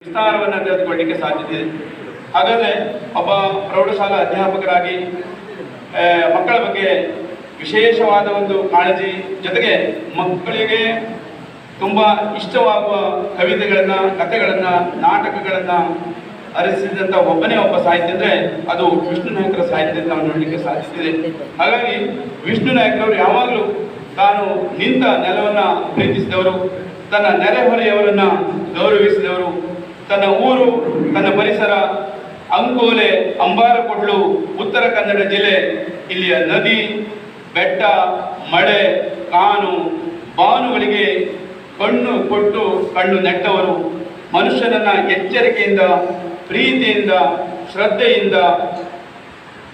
ವಿಸ್ತಾರವನ್ನು ತೆಗೆದುಕೊಳ್ಳಲಿಕ್ಕೆ ಸಾಧ್ಯತೆ ಇದೆ. ಹಾಗಾದರೆ ಒಬ್ಬ ಪ್ರೌಢಶಾಲಾ ಅಧ್ಯಾಪಕರಾಗಿ ಮಕ್ಕಳ ಬಗ್ಗೆ ವಿಶೇಷವಾದ ಒಂದು ಕಾಳಜಿ ಜೊತೆಗೆ ಮಕ್ಕಳಿಗೆ ತುಂಬ ಇಷ್ಟವಾಗುವ ಕವಿತೆಗಳನ್ನು, ಕಥೆಗಳನ್ನು, ನಾಟಕಗಳನ್ನು ಅರಸಿದಂಥ ಒಬ್ಬ ಸಾಹಿತ್ಯ ಅಂದರೆ ಅದು ವಿಷ್ಣು ನಾಯಕರ ಸಾಹಿತ್ಯ ನಾವು ನೋಡಲಿಕ್ಕೆ ಸಾಧ್ಯತೆ ಇದೆ. ಹಾಗಾಗಿ ವಿಷ್ಣು ನಾಯಕರವರು ಯಾವಾಗಲೂ ತಾನು ನಿಂತ ನೆಲವನ್ನು ಪ್ರೀತಿಸಿದವರು, ತನ್ನ ನೆರೆಹೊರೆಯವರನ್ನು ಗೌರವಿಸಿದವರು, ತನ್ನ ಊರು, ತನ್ನ ಪರಿಸರ, ಅಂಕೋಲೆ, ಅಂಬಾರಕೊಡ್ಲು, ಉತ್ತರ ಕನ್ನಡ ಜಿಲ್ಲೆ, ಇಲ್ಲಿಯ ನದಿ, ಬೆಟ್ಟ, ಮಳೆ, ಕಾನು, ಬಾನುಗಳಿಗೆ ಕಣ್ಣು ಕೊಟ್ಟು ಕಣ್ಣು ನೆಟ್ಟವರು, ಮನುಷ್ಯನನ್ನು ಎಚ್ಚರಿಕೆಯಿಂದ, ಪ್ರೀತಿಯಿಂದ, ಶ್ರದ್ಧೆಯಿಂದ,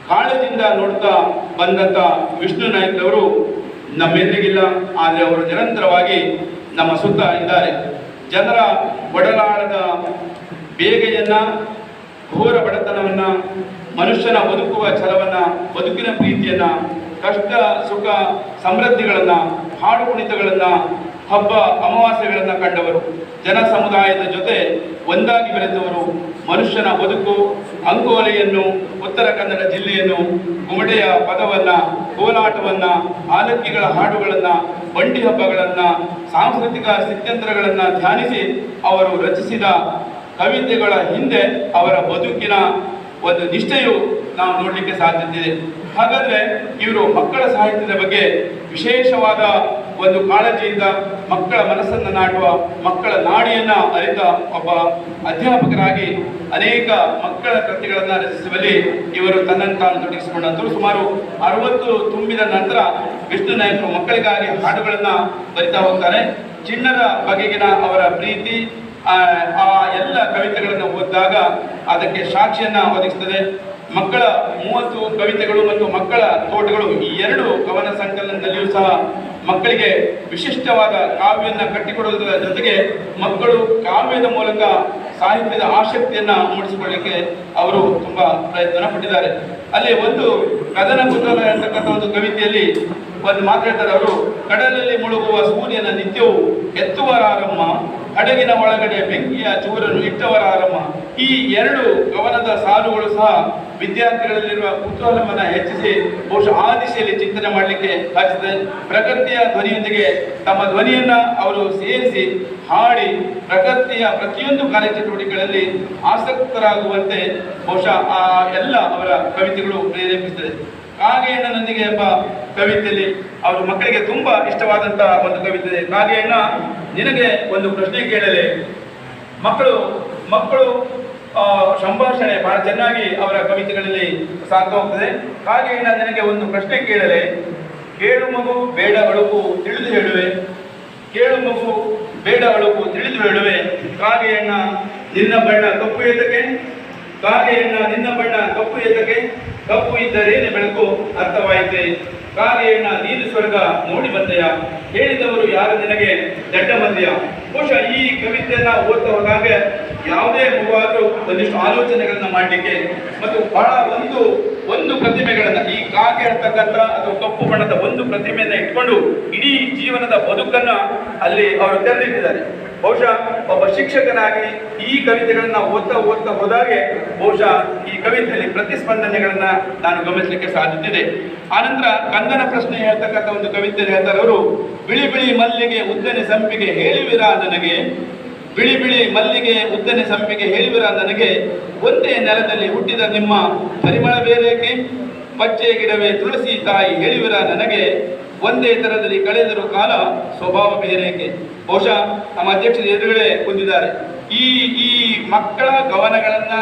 ಕಾಳಜಿಯಿಂದ ನೋಡ್ತಾ ಬಂದಂಥ ವಿಷ್ಣು ನಾಯಕರವರು ನಮ್ಮೆದುರಿಗಿಲ್ಲ, ಆದರೆ ಅವರು ನಿರಂತರವಾಗಿ ನಮ್ಮ ಸುತ್ತ ಇದ್ದಾರೆ. ಜನರ ಒಡಲಾಳದ ಬೇಗೆಯನ್ನು, ಘೋರ ಬಡತನವನ್ನು, ಮನುಷ್ಯನ ಬದುಕುವ ಛಲವನ್ನು, ಬದುಕಿನ ಪ್ರೀತಿಯನ್ನು, ಕಷ್ಟ ಸುಖ ಸಮೃದ್ಧಿಗಳನ್ನು, ಹಾಡು ಕುಣಿತಗಳನ್ನು, ಹಬ್ಬ ಅಮಾವಾಸ್ಯೆಗಳನ್ನು ಕಂಡವರು, ಜನ ಸಮುದಾಯದ ಜೊತೆ ಒಂದಾಗಿ ಬೆರೆತವರು, ಮನುಷ್ಯನ ಬದುಕು, ಅಂಕೋಲೆಯನ್ನು, ಉತ್ತರ ಕನ್ನಡ ಜಿಲ್ಲೆಯನ್ನು, ಗುಮಟೆಯ ಪದವನ್ನು, ಕೋಲಾಟವನ್ನು, ಆಲಕ್ಕಿಗಳ ಹಾಡುಗಳನ್ನು, ಬಂಡಿ ಹಬ್ಬಗಳನ್ನು, ಸಾಂಸ್ಕೃತಿಕ ಸ್ಥಿತ್ಯಂತರಗಳನ್ನು ಧ್ಯಾನಿಸಿ ಅವರು ರಚಿಸಿದ ಕವಿತೆಗಳ ಹಿಂದೆ ಅವರ ಬದುಕಿನ ಒಂದು ನಿಷ್ಠೆಯು ನಾವು ನೋಡಲಿಕ್ಕೆ ಸಾಧ್ಯತೆ ಇದೆ. ಹಾಗಾದರೆ ಇವರು ಮಕ್ಕಳ ಸಾಹಿತ್ಯದ ಬಗ್ಗೆ ವಿಶೇಷವಾದ ಒಂದು ಕಾಳಜಿಯಿಂದ ಮಕ್ಕಳ ಮನಸ್ಸನ್ನು ನಾಡುವ, ಮಕ್ಕಳ ನಾಡಿಯನ್ನು ಅರಿತ ಒಬ್ಬ ಅಧ್ಯಾಪಕರಾಗಿ ಅನೇಕ ಮಕ್ಕಳ ಕೃತಿಗಳನ್ನು ರಚಿಸುವಲ್ಲಿ ಇವರು ತನ್ನನ್ನು ತಾನು ತೊಡಗಿಸಿಕೊಂಡಂತರು. ಸುಮಾರು 60 ತುಂಬಿದ ನಂತರ ವಿಷ್ಣು ನಾಯಕರು ಮಕ್ಕಳಿಗಾಗಿ ಹಾಡುಗಳನ್ನು ಬರಿತಾ ಹೋಗ್ತಾರೆ. ಚಿಣ್ಣರ ಬಗೆಗಿನ ಅವರ ಪ್ರೀತಿ ಆ ಎಲ್ಲ ಕವಿತೆಗಳನ್ನು ಓದಿದಾಗ ಅದಕ್ಕೆ ಸಾಕ್ಷಿಯನ್ನು ಒದಗಿಸ್ತದೆ. ಮಕ್ಕಳ 30 ಕವಿತೆಗಳು ಮತ್ತು ಮಕ್ಕಳ ತೋಟಗಳು, ಈ 2 ಕವನ ಸಂಕಲನದಲ್ಲಿಯೂ ಸಹ ಮಕ್ಕಳಿಗೆ ವಿಶಿಷ್ಟವಾದ ಕಾವ್ಯವನ್ನು ಕಟ್ಟಿಕೊಡುವುದರ ಜೊತೆಗೆ ಮಕ್ಕಳು ಕಾವ್ಯದ ಮೂಲಕ ಸಾಹಿತ್ಯದ ಆಸಕ್ತಿಯನ್ನು ಮೂಡಿಸಿಕೊಳ್ಳಲಿಕ್ಕೆ ಅವರು ತುಂಬ ಪ್ರಯತ್ನ ಪಟ್ಟಿದ್ದಾರೆ. ಅಲ್ಲಿ ಒಂದು ಕದನ ಕುತೂಹಲ ಅಂತಕ್ಕಂಥ ಒಂದು ಕವಿತೆಯಲ್ಲಿ ಒಂದು ಮಾತು ಹೇಳ್ತಾರೆ ಅವರು, ಕಡಲಲ್ಲಿ ಮುಳುಗುವ ಸೂರ್ಯನ ನಿತ್ಯವೂ ಎತ್ತುವರಾರಮ್ಮ, ಹಡಗಿನ ಒಳಗಡೆ ಬೆಂಕಿಯ ಚೂರನ್ನು ಇಟ್ಟವರಾರಮ್ಮ. ಈ 2 ಕವನದ ಸಾಲುಗಳು ಸಹ ವಿದ್ಯಾರ್ಥಿಗಳಲ್ಲಿರುವ ಕುತೂಹಲವನ್ನು ಹೆಚ್ಚಿಸಿ ಬಹುಶಃ ಆ ದಿಶೆಯಲ್ಲಿ ಚಿಂತನೆ ಮಾಡಲಿಕ್ಕೆ ಸಾಧ್ಯತೆ. ಪ್ರಕೃತಿಯ ಧ್ವನಿಯೊಂದಿಗೆ ತಮ್ಮ ಧ್ವನಿಯನ್ನು ಅವರು ಸೇರಿಸಿ ಹಾಡಿ ಪ್ರಕೃತಿಯ ಪ್ರತಿಯೊಂದು ಕಾರ್ಯಚಟುವಟಿಕೆಗಳಲ್ಲಿ ಆಸಕ್ತರಾಗುವಂತೆ ಬಹುಶಃ ಆ ಎಲ್ಲ ಅವರ ಕವಿತೆಗಳು ಪ್ರೇರೇಪಿಸುತ್ತದೆ. ಕಾಗೆಯಣ್ಣನೊಂದಿಗೆ ಎಂಬ ಕವಿತೆಯಲ್ಲಿ ಅವರು ಮಕ್ಕಳಿಗೆ ತುಂಬ ಇಷ್ಟವಾದಂಥ ಒಂದು ಕವಿತೆ. ಕಾಗೆಯಣ್ಣ, ನಿನಗೆ ಒಂದು ಪ್ರಶ್ನೆ ಕೇಳಲೆ. ಮಕ್ಕಳು ಸಂಭಾಷಣೆ ಬಹಳ ಚೆನ್ನಾಗಿ ಅವರ ಕವಿತೆಗಳಲ್ಲಿ ಸಾಗ್ತಾ ಹೋಗ್ತದೆ. ಕಾಗೆಯಣ್ಣ, ನಿನಗೆ ಒಂದು ಪ್ರಶ್ನೆ ಕೇಳಲೆ. ಕೇಳು ಮಗು ಬೇಡ ಅಳುಕು ತಿಳಿದು ಹೇಳುವೆ, ಕೇಳು ಮಗು ಬೇಡ ಅಳುಕು ತಿಳಿದು ಹೇಳುವೆ. ಕಾಗೆಯಣ್ಣ, ನಿನ್ನ ಬಣ್ಣ ಕಪ್ಪು ಏತಕ್ಕೆ? ಕಾಗೆಯಣ್ಣ, ನಿನ್ನ ಬಣ್ಣ ಕಪ್ಪು ಏತಕ್ಕೆ? ಕಪ್ಪು ಇದ್ದರೇನೆ ಬೆಳಕು ಅರ್ಥವಾಯಿತೆ. ಕಾಗೆಯಣ್ಣ, ನೀನು ಸ್ವರ್ಗ ನೋಡಿ ಬಂದೆಯ? ಹೇಳಿದವರು ಯಾರು ನಿನಗೆ ದಡ್ಡ ಮಂದಿಯ? ಬಹುಶಃ ಈ ಕವಿತೆಯನ್ನ ಓದ್ತಾ ಹೋದಾಗ ಯಾವುದೇ ಮಗುವಾದರೂ ಒಂದಿಷ್ಟು ಆಲೋಚನೆಗಳನ್ನ ಮಾಡಲಿಕ್ಕೆ ಮತ್ತು ಬಹಳ ಒಂದು ಪ್ರತಿಮೆಗಳನ್ನ, ಈ ಕಾಗೆ ಹೇಳ್ತಕ್ಕಂಥ ಅಥವಾ ಕಪ್ಪು ಬಣ್ಣದ ಒಂದು ಪ್ರತಿಮೆಯನ್ನ ಇಟ್ಕೊಂಡು ಇಡೀ ಜೀವನದ ಬದುಕನ್ನ ಅಲ್ಲಿ ಅವರು ತೆರೆದಿಟ್ಟಿದ್ದಾರೆ. ಬಹುಶಃ ಒಬ್ಬ ಶಿಕ್ಷಕನಾಗಿ ಈ ಕವಿತೆಗಳನ್ನ ಓದ್ತಾ ಹೋದಾಗೆ ಬಹುಶಃ ಈ ಕವಿತೆಯಲ್ಲಿ ಪ್ರತಿಸ್ಪಂದನೆಗಳನ್ನ ನಾನು ಗಮನಿಸಲಿಕ್ಕೆ ಸಾಧ್ಯತೆ ಇದೆ. ಆನಂತರ ಕಂದನ ಪ್ರಶ್ನೆ ಹೇಳ್ತಕ್ಕಂಥ ಒಂದು ಕವಿತೆ ಹೇಳ್ತಾರೆ ಅವರು, ಬಿಳಿ ಬಿಳಿ ಮಲ್ಲಿಗೆ ಉದ್ದನೆ ಸಂಪಿಗೆ ಹೇಳಿವಿರಾ ನನಗೆ, ಬಿಳಿ ಬಿಳಿ ಮಲ್ಲಿಗೆ ಉದ್ದನೆ ಸಂಪಿಗೆ ಹೇಳಿವಿರಾ ನನಗೆ, ಒಂದೇ ನೆಲದಲ್ಲಿ ಹುಟ್ಟಿದ ನಿಮ್ಮ ಪರಿಮಳ ಬೇರೇಕೆ, ಪಚ್ಚೆ ಗಿಡವೇ ತುಳಸಿ ತಾಯಿ ಹೇಳಿವಿರಾ ನನಗೆ, ಒಂದೇ ತರದಲ್ಲಿ ಕಳೆದರೂ ಕಾಲ ಸ್ವಭಾವ ಬೇರೇಕೆ. ಬಹುಶಃ ನಮ್ಮ ಅಧ್ಯಕ್ಷರು ಎದುರುಗಡೆ ಕುಂದಿದ್ದಾರೆ. ಈ ಮಕ್ಕಳ ಕವನಗಳನ್ನ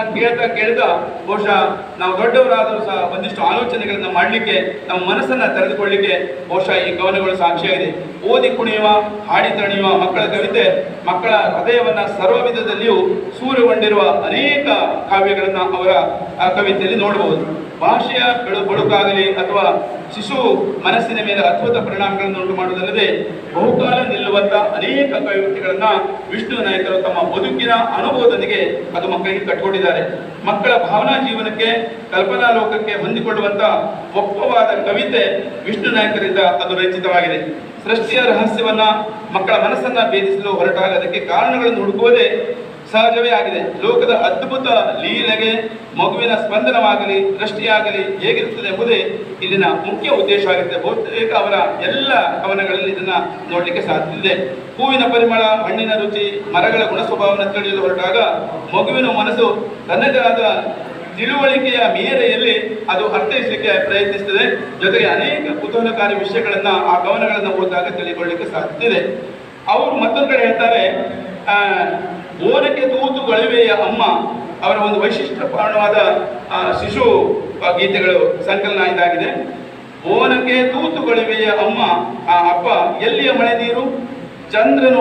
ಕೇಳ್ತಾ ಬಹುಶಃ ನಾವು ದೊಡ್ಡವರಾದರೂ ಸಹ ಒಂದಿಷ್ಟು ಆಲೋಚನೆಗಳನ್ನ ಮಾಡಲಿಕ್ಕೆ, ನಮ್ಮ ಮನಸ್ಸನ್ನ ತೆರೆದುಕೊಳ್ಳಲಿಕ್ಕೆ ಬಹುಶಃ ಈ ಕವನಗಳು ಸಾಕ್ಷಿಯಾಗಿದೆ. ಓದಿ ಕುಣಿಯುವ, ಹಾಡಿ ತಣಿಯುವ ಮಕ್ಕಳ ಕವಿತೆ ಮಕ್ಕಳ ಹೃದಯವನ್ನ ಸರ್ವ ವಿಧದಲ್ಲಿಯೂ ಸೂರೆಗೊಂಡಿರುವ ಅನೇಕ ಕಾವ್ಯಗಳನ್ನ ಅವರ ಆ ಕವಿತೆಯಲ್ಲಿ ನೋಡಬಹುದು. ಭಾಷೆಯ ಬಳುಕಾಗಲಿ ಅಥವಾ ಶಿಶು ಮನಸ್ಸಿನ ಮೇಲೆ ಅದ್ಭುತ ಪರಿಣಾಮಗಳನ್ನು ಉಂಟು ಮಾಡುವುದಲ್ಲದೆ ಬಹುಕಾಲ ನಿಲ್ಲುವಂಥ ಅನೇಕ ಕವಿತೆಗಳನ್ನ ವಿಷ್ಣು ನಾಯಕರು ತಮ್ಮ ಬದುಕಿನ ಅನುಭವದೊಂದಿಗೆ ಅದು ಮಕ್ಕಳಿಗೆ ಕಟ್ಟಿಕೊಂಡಿದ್ದಾರೆ. ಮಕ್ಕಳ ಭಾವನಾ ಜೀವನಕ್ಕೆ, ಕಲ್ಪನಾ ಲೋಕಕ್ಕೆ ಹೊಂದಿಕೊಳ್ಳುವಂಥ ಒಪ್ಪವಾದ ಕವಿತೆ ವಿಷ್ಣು ನಾಯಕರಿಂದ ಅದು ರಚಿತವಾಗಿದೆ. ಸೃಷ್ಟಿಯ ರಹಸ್ಯವನ್ನ ಮಕ್ಕಳ ಮನಸ್ಸನ್ನ ಭೇದಿಸಲು ಹೊರಟಾಗ ಅದಕ್ಕೆ ಕಾರಣಗಳನ್ನು ಹುಡುಕುವುದೇ ಸಹಜವೇ ಆಗಿದೆ. ಲೋಕದ ಅದ್ಭುತ ಲೀಲೆಗೆ ಮಗುವಿನ ಸ್ಪಂದನವಾಗಲಿ ದೃಷ್ಟಿಯಾಗಲಿ ಹೇಗಿರುತ್ತದೆ ಎಂಬುದೇ ಇಲ್ಲಿನ ಮುಖ್ಯ ಉದ್ದೇಶವಾಗಿದೆ. ಬಹುತೇಕ ಅವರ ಎಲ್ಲ ಕವನಗಳಲ್ಲಿ ಇದನ್ನ ನೋಡಲಿಕ್ಕೆ ಸಾಧ್ಯ ಇದೆ. ಹೂವಿನ ಪರಿಮಳ, ಹಣ್ಣಿನ ರುಚಿ, ಮರಗಳ ಗುಣ ಸ್ವಭಾವವನ್ನು ತಿಳಿಯಲು ಹೊರಟಾಗ ಮಗುವಿನ ಮನಸ್ಸು ತನ್ನದೇ ಆದ ತಿಳುವಳಿಕೆಯ ಮೇರೆಯಲ್ಲಿ ಅದು ಅರ್ಥೈಸಲಿಕ್ಕೆ ಪ್ರಯತ್ನಿಸುತ್ತದೆ. ಜೊತೆಗೆ ಅನೇಕ ಕುತೂಹಲಕಾರಿ ವಿಷಯಗಳನ್ನ ಆ ಕವನಗಳನ್ನು ಓದಿದಾಗ ತಿಳಿದುಕೊಳ್ಳಲಿಕ್ಕೆ ಸಾಧ್ಯ ಇದೆ. ಅವರು ಮತ್ತೊಂದು ಕಡೆ ಹೇಳ್ತಾರೆ, ಓನಕ್ಕೆ ತೂತುಗೊಳಿವೆಯ ಅಮ್ಮ ಅವರ ಒಂದು ವೈಶಿಷ್ಟ್ಯಪೂರ್ಣವಾದ ಶಿಶು ಗೀತೆಗಳು ಸಂಕಲನ ಇದಾಗಿದೆ. ಓನಕ್ಕೆ ತೂತುಗೊಳಿವೆಯ ಅಮ್ಮ ಅಪ್ಪ ಎಲ್ಲಿಯ ಮಳೆ ನೀರು, ಚಂದ್ರನು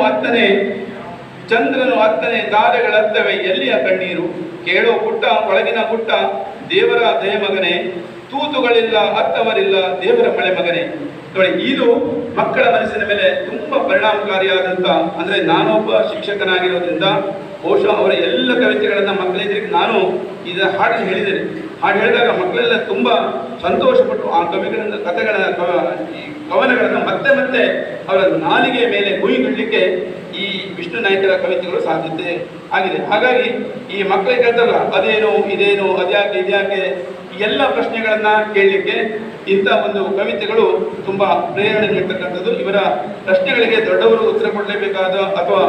ಹತ್ತನೆ ದಾರೆಗಳತ್ತವೆ ಎಲ್ಲಿಯ ಕಣ್ಣೀರು, ಕೇಳೋ ಪುಟ್ಟ ಒಳಗಿನ ಪುಟ್ಟ ದೇವರ ದಯ ಮಗನೇ, ತೂತುಗಳಿಲ್ಲ ಅತ್ತವರಿಲ್ಲ ದೇವರ ಮಳೆ ಮಗನೇ. ನೋಡಿ, ಇದು ಮಕ್ಕಳ ಮನಸ್ಸಿನ ಮೇಲೆ ತುಂಬಾ ಪರಿಣಾಮಕಾರಿಯಾದಂತ, ಅಂದ್ರೆ ನಾನೊಬ್ಬ ಶಿಕ್ಷಕನಾಗಿರೋದ್ರಿಂದ ಬಹುಶಃ ಅವರ ಎಲ್ಲ ಕವಿತೆಗಳನ್ನ ಮಕ್ಕಳಿದ್ರಿಗೆ ನಾನು ಇದರ ಹಾಡು ಹೇಳಿದ್ದೇನೆ. ಹಾಡು ಹೇಳಿದಾಗ ಮಕ್ಕಳೆಲ್ಲ ತುಂಬಾ ಸಂತೋಷಪಟ್ಟು ಆ ಕವಿಗಳನ್ನ ಕವನಗಳನ್ನು ಮತ್ತೆ ಮತ್ತೆ ಅವರ ನಾಲಿಗೆಯ ಮೇಲೆ ಗುಯಿಗೊಳ್ಳಲಿಕ್ಕೆ ಈ ವಿಷ್ಣು ನಾಯ್ಕರ ಕವಿತೆಗಳು ಸಾಧ್ಯತೆ ಆಗಿದೆ. ಹಾಗಾಗಿ ಈ ಮಕ್ಕಳಿಗೆ ಹೇಳ್ತಾರಲ್ಲ, ಅದೇನು ಇದೇನು ಅದ್ಯಾಕೆ ಇದ್ಯಾಕೆ ಎಲ್ಲ ಪ್ರಶ್ನೆಗಳನ್ನ ಕೇಳಲಿಕ್ಕೆ ಇಂಥ ಒಂದು ಕವಿತೆಗಳು ತುಂಬಾ ಪ್ರೇರಣೆ ನೀಡ್ತಕ್ಕಂಥದ್ದು. ಇವರ ಪ್ರಶ್ನೆಗಳಿಗೆ ದೊಡ್ಡವರು ಉತ್ತರ ಕೊಡಲೇಬೇಕಾದ ಅಥವಾ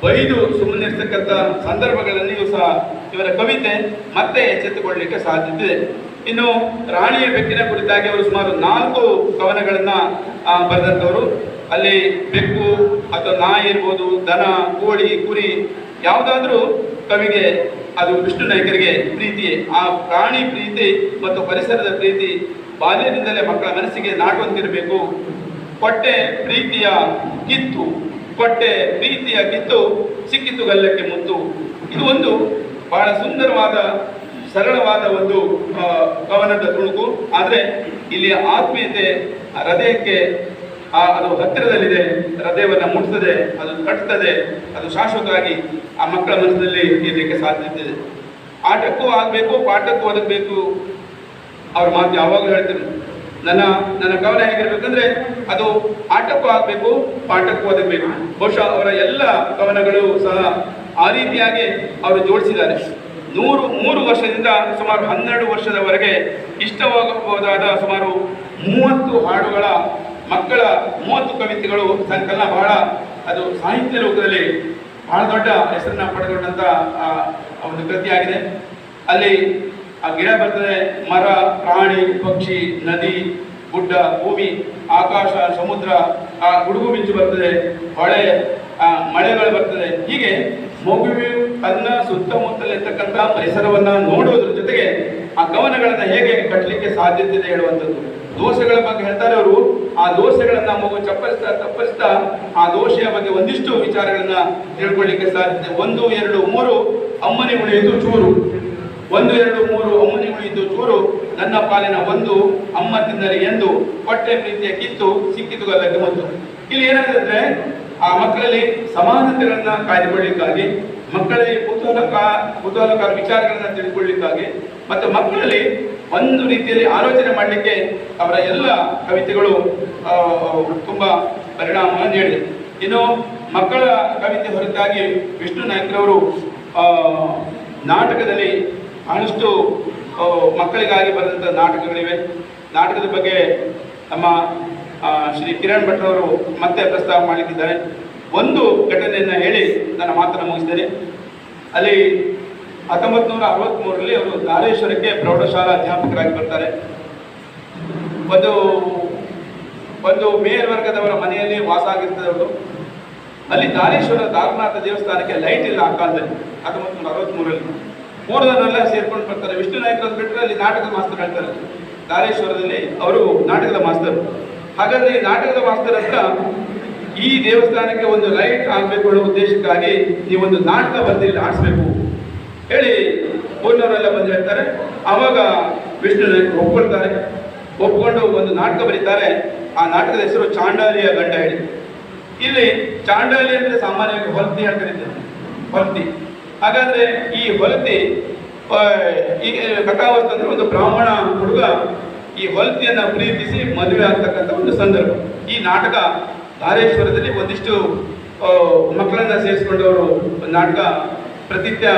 ಬೈದು ಸುಮ್ಮನಿರ್ತಕ್ಕಂಥ ಸಂದರ್ಭಗಳಲ್ಲಿಯೂ ಸಹ ಇವರ ಕವಿತೆ ಮತ್ತೆ ಎಚ್ಚೆತ್ತುಕೊಳ್ಳಲಿಕ್ಕೆ ಸಾಧ್ಯತೆ ಇದೆ. ಇನ್ನು ರಾಣಿಯ ಬೆಕ್ಕಿನ ಕುರಿತಾಗಿ ಅವರು ಸುಮಾರು 4 ಕವನಗಳನ್ನ ಬರೆದಂಥವರು. ಅಲ್ಲಿ ಬೆಕ್ಕು ಅಥವಾ ನಾಯಿ ಇರ್ಬೋದು, ದನ, ಕೋಳಿ, ಕುರಿ ಯಾವುದಾದ್ರೂ ಕವಿಗೆ ಅದು ವಿಷ್ಣು ನಾಯ್ಕರಿಗೆ ಪ್ರೀತಿ. ಆ ಪ್ರಾಣಿ ಪ್ರೀತಿ ಮತ್ತು ಪರಿಸರದ ಪ್ರೀತಿ ಬಾಲ್ಯದಿಂದಲೇ ಮಕ್ಕಳ ಮನಸ್ಸಿಗೆ ನಾಟುವಂತಿರಬೇಕು. ಕೊಟ್ಟೆ ಪ್ರೀತಿಯ ಕಿತ್ತು ಸಿಕ್ಕಿತು ಗಲ್ಲಕ್ಕೆ ಮುತ್ತು. ಇದು ಒಂದು ಬಹಳ ಸುಂದರವಾದ ಸರಳವಾದ ಒಂದು ಕವನದ ತುಣುಕು. ಆದರೆ ಇಲ್ಲಿ ಆತ್ಮೀಯತೆ ಹೃದಯಕ್ಕೆ ಅದು ಹತ್ತಿರದಲ್ಲಿದೆ, ಹೃದಯವನ್ನು ಮುಟ್ತದೆ, ಅದು ಕಟ್ತದೆ, ಅದು ಶಾಶ್ವತವಾಗಿ ಆ ಮಕ್ಕಳ ಮನಸ್ಸಿನಲ್ಲಿ ಇರಲಿಕ್ಕೆ ಸಾಧ್ಯತೆ ಇದೆ. ಆಟಕ್ಕೂ ಆಗಬೇಕು, ಪಾಠಕ್ಕೂ ಒದಗಬೇಕು. ಅವ್ರ ಮಾತು ಯಾವಾಗಲೂ ಹೇಳ್ತಾರೆ, ನನ್ನ ಕವನ ಹೇಗಿರ್ಬೇಕಂದ್ರೆ ಅದು ಆಟಕ್ಕೂ ಆಗಬೇಕು, ಪಾಠಕ್ಕೂ ಒದಗಬೇಕು. ಬಹುಶಃ ಅವರ ಎಲ್ಲ ಕವನಗಳು ಸಹ ಆ ರೀತಿಯಾಗಿ ಅವರು ಜೋಡಿಸಿದ್ದಾರೆ. 3 ವರ್ಷದಿಂದ ಸುಮಾರು 12 ವರ್ಷದವರೆಗೆ ಇಷ್ಟವಾಗಬಹುದಾದ ಸುಮಾರು 30 ಹಾಡುಗಳ ಮಕ್ಕಳ 30 ಕವಿತೆಗಳು ಸಂಕಲನ. ಬಹಳ ಅದು ಸಾಹಿತ್ಯ ಲೋಕದಲ್ಲಿ ಬಹಳ ದೊಡ್ಡ ಹೆಸರನ್ನ ಪಡೆದುಕೊಂಡಂತ ಒಂದು ಕೃತಿಯಾಗಿದೆ. ಅಲ್ಲಿ ಆ ಗಿಡ ಬರ್ತದೆ, ಮರ, ಪ್ರಾಣಿ, ಪಕ್ಷಿ, ನದಿ, ಗುಡ್ಡ, ಭೂಮಿ, ಆಕಾಶ, ಸಮುದ್ರ, ಆ ಗುಡುಗು ಮಿಂಚು ಬರ್ತದೆ, ಹೊಳೆ, ಮಳೆಗಳು ಬರ್ತದೆ. ಹೀಗೆ ಮಗುವು ತನ್ನ ಸುತ್ತಮುತ್ತಲಿರ್ತಕ್ಕಂಥ ಪರಿಸರವನ್ನ ನೋಡುವುದ್ರ ಜೊತೆಗೆ ಆ ಕವನಗಳನ್ನ ಹೇಗೆ ಕಟ್ಟಲಿಕ್ಕೆ ಸಾಧ್ಯತೆ ಇದೆ ಹೇಳುವಂಥದ್ದು. ದೋಷಗಳ ಬಗ್ಗೆ ಹೇಳ್ತಾರೆ ಅವರು. ಆ ದೋಷಗಳನ್ನ ಮಗು ತಪ್ಪರಿಸ್ತಾ ಆ ದೋಷೆಯ ಬಗ್ಗೆ ಒಂದಿಷ್ಟು ವಿಚಾರಗಳನ್ನ ತಿಳ್ಕೊಳ್ಳಿಕ್ಕೆ ಸಾಧ್ಯತೆ. 1, 2, 3 ಅಮ್ಮನಿ ಉಳಿಯಿತು ಚೂರು, 1, 2, 3 ಅಮ್ಮನಿ ಉಳಿಯಿತು ಚೂರು, ನನ್ನ ಪಾಲಿನ 1 ಅಮ್ಮ ತಿನ್ನರಿ ಎಂದು ಹೊಟ್ಟೆ ಪ್ರೀತಿಯ ಕಿತ್ತು ಸಿಕ್ಕಿತು ಗಲ್ಲಕ್ಕೆ ಮುತ್ತು. ಇಲ್ಲಿ ಏನಾಗುತ್ತೆ, ಆ ಮಕ್ಕಳಲ್ಲಿ ಸಮಾನತೆಗಳನ್ನ ಕಾಯ್ದುಕೊಳ್ಳಿಕ್ಕಾಗಿ, ಮಕ್ಕಳಲ್ಲಿ ಕುತೂಹಲಕಾರ ವಿಚಾರಗಳನ್ನ ತಿಳ್ಕೊಳ್ಳಿಕ್ಕಾಗಿ, ಮತ್ತು ಮಕ್ಕಳಲ್ಲಿ ಒಂದು ರೀತಿಯಲ್ಲಿ ಆಲೋಚನೆ ಮಾಡಲಿಕ್ಕೆ ಅವರ ಎಲ್ಲ ಕವಿತೆಗಳು ತುಂಬಾ ಪರಿಣಾಮವನ್ನು ನೀಡಿದೆ. ಇನ್ನು ಮಕ್ಕಳ ಕವಿತೆ ಹೊರತಾಗಿ ವಿಷ್ಣು ನಾಯ್ಕರವರು ನಾಟಕದಲ್ಲಿ ಬಹಳಷ್ಟು ಮಕ್ಕಳಿಗಾಗಿ ಬರೆದಂಥ ನಾಟಕಗಳಿವೆ. ನಾಟಕದ ಬಗ್ಗೆ ನಮ್ಮ ಶ್ರೀ ಕಿರಣ್ ಭಟ್ರವರು ಮತ್ತೆ ಪ್ರಸ್ತಾವ ಮಾಡಲಿಕ್ಕಿದ್ದಾರೆ. ಒಂದು ಘಟನೆಯನ್ನು ಹೇಳಿ ನನ್ನ ಮಾತನ್ನು ಮುಗಿಸಿದ್ದೇನೆ. ಅಲ್ಲಿ 1963ರಲ್ಲಿ ಅವರು ಧಾರೇಶ್ವರಕ್ಕೆ ಪ್ರೌಢಶಾಲಾ ಅಧ್ಯಾಪಕರಾಗಿ ಬರ್ತಾರೆ. ಒಂದು ಮೇಲ್ವರ್ಗದವರ ಮನೆಯಲ್ಲಿ ವಾಸ ಆಗಿರ್ತದೆ ಅವರು. ಅಲ್ಲಿ ಧಾರೇಶ್ವರ ದಾರನಾಥ ದೇವಸ್ಥಾನಕ್ಕೆ ಲೈಟ್ ಇಲ್ಲ ಆ ಕಾಲದಲ್ಲಿ, 1963ರಲ್ಲಿ. ಮೂರದವರೆಲ್ಲ ಸೇರ್ಕೊಂಡು ಬರ್ತಾರೆ. ವಿಷ್ಣು ನಾಯ್ಕರನ್ನು ಬಿಟ್ಟರೆ ಅಲ್ಲಿ ನಾಟಕದ ಮಾಸ್ತರ್ ಹೇಳ್ತಾರೆ. ಧಾರೇಶ್ವರದಲ್ಲಿ ಅವರು ನಾಟಕದ ಮಾಸ್ತರ್. ಹಾಗಾದ್ರೆ ಈ ನಾಟಕದ ಮಾಸ್ತರ್ ಅಂತ ಈ ದೇವಸ್ಥಾನಕ್ಕೆ ಒಂದು ಲೈಟ್ ಆಗಬೇಕು ಅನ್ನೋ ಉದ್ದೇಶಕ್ಕಾಗಿ ನೀವೊಂದು ನಾಟಕ ಬಂದಿಲ್ಲಿ ಆಡಿಸ್ಬೇಕು ಹೇಳಿ ಊರಿನವರೆಲ್ಲ ಬಂದು ಹೇಳ್ತಾರೆ. ಆವಾಗ ವಿಷ್ಣು ನಾಯ್ಕರು ಒಪ್ಕೊಂಡು ಒಂದು ನಾಟಕ ಬರೀತಾರೆ. ಆ ನಾಟಕದ ಹೆಸರು ಚಾಂಡಾಲಿಯ ಗಂಡ ಹೇಳಿ. ಇಲ್ಲಿ ಚಾಂಡಾಲಿ ಅಂದರೆ ಸಾಮಾನ್ಯವಾಗಿ ಹೊಲತಿ ಅಂತ ಕರೀತಾರೆ, ಹೊಲತಿ. ಹಾಗಾದ್ರೆ ಈ ಹೊಲತಿ ಈ ಕಥಾವಸ್ತು ಅಂದ್ರೆ ಒಂದು ಬ್ರಾಹ್ಮಣ ಹುಡುಗ ಈ ಹೊಲತಿಯನ್ನ ಪ್ರೀತಿಸಿ ಮದುವೆ ಆಗ್ತಕ್ಕಂಥ ಒಂದು ಸಂದರ್ಭ. ಈ ನಾಟಕ ಧಾರೇಶ್ವರದಲ್ಲಿ ಒಂದಿಷ್ಟು ಮಕ್ಕಳನ್ನ ಸೇರಿಸ್ಕೊಂಡವರು ನಾಟಕ ಪ್ರತಿಜ್ಞಾ